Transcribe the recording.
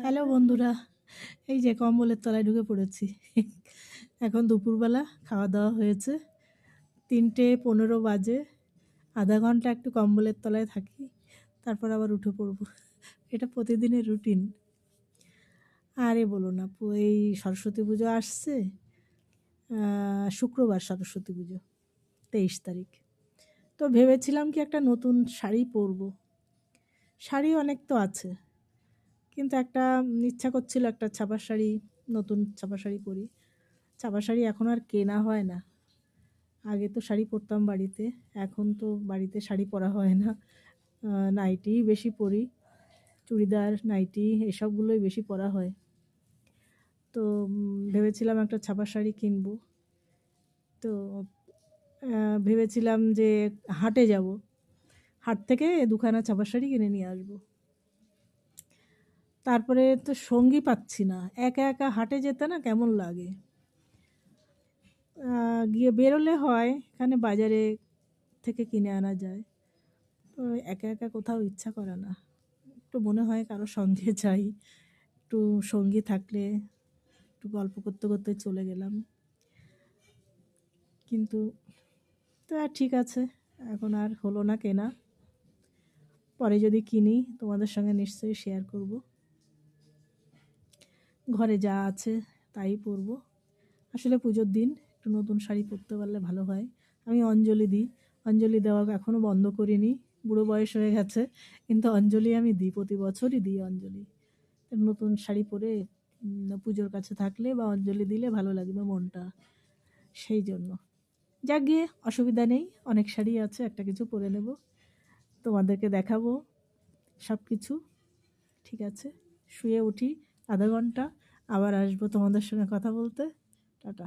Hello বন্ধুরা, এই যে কম্বলের তলায় ঢুকে পড়েছি। এখন দুপুরবেলা খাওয়া দাওয়া হয়েছে, 3:15 বাজে। আধা ঘন্টা একটু কম্বলের তলায় থাকি, তারপর আবার উঠে পড়বো। এটা প্রতিদিনের রুটিন। আরে বলো না, এই সরস্বতী পুজো আসছে, শুক্রবার সরস্বতী পুজো, 23 তারিখ। তো ভেবেছিলাম কি একটা নতুন শাড়ি পরবো। শাড়ি অনেক তো আছে, কিন্তু একটা ইচ্ছা করছিল একটা ছাপা শাড়ি, নতুন ছাপা শাড়ি পরি। ছাপা শাড়ি এখন আর কেনা হয় না। আগে তো শাড়ি পরতাম বাড়িতে, এখন তো বাড়িতে শাড়ি পরা হয় না। নাইটিই বেশি পরি, চুড়িদার নাইটি এসবগুলোই বেশি পরা হয়। তো ভেবেছিলাম একটা ছাপা শাড়ি কিনবো। তো ভেবেছিলাম যে হাটে যাব, হাট থেকে দুখানা ছাপা শাড়ি কিনে নিয়ে আসবো। তারপরে তো সঙ্গী পাচ্ছি না, একা একা হাটে যেতে না কেমন লাগে। গিয়ে বেরোলে হয় এখানে বাজারে থেকে কিনে আনা যায়। তো একা একা কোথাও ইচ্ছা করে না, একটু মনে হয় কারো সঙ্গে যাই, একটু সঙ্গী থাকলে একটু গল্প করতে করতে চলে গেলাম। কিন্তু তো আর ঠিক আছে, এখন আর হলো না কেনা। পরে যদি কিনি তোমাদের সঙ্গে নিশ্চয়ই শেয়ার করব। ঘরে যা আছে তাই পরবো। আসলে পুজোর দিন একটু নতুন শাড়ি পরতে পারলে ভালো হয়। আমি অঞ্জলি দিই, অঞ্জলি দেওয়া এখনও বন্ধ করিনি। বুড়ো বয়স হয়ে গেছে, কিন্তু অঞ্জলি আমি দিই, প্রতি বছরই দিই অঞ্জলি। নতুন শাড়ি পরে পুজোর কাছে থাকলে বা অঞ্জলি দিলে ভালো লাগবে মনটা, সেই জন্য। যাক গিয়ে, অসুবিধা নেই, অনেক শাড়ি আছে, একটা কিছু পরে নেব, তোমাদেরকে দেখাবো সব কিছু। ঠিক আছে, শুয়ে উঠি আধা ঘন্টা, আবার আসবো তোমাদের সঙ্গে কথা বলতে। টাটা।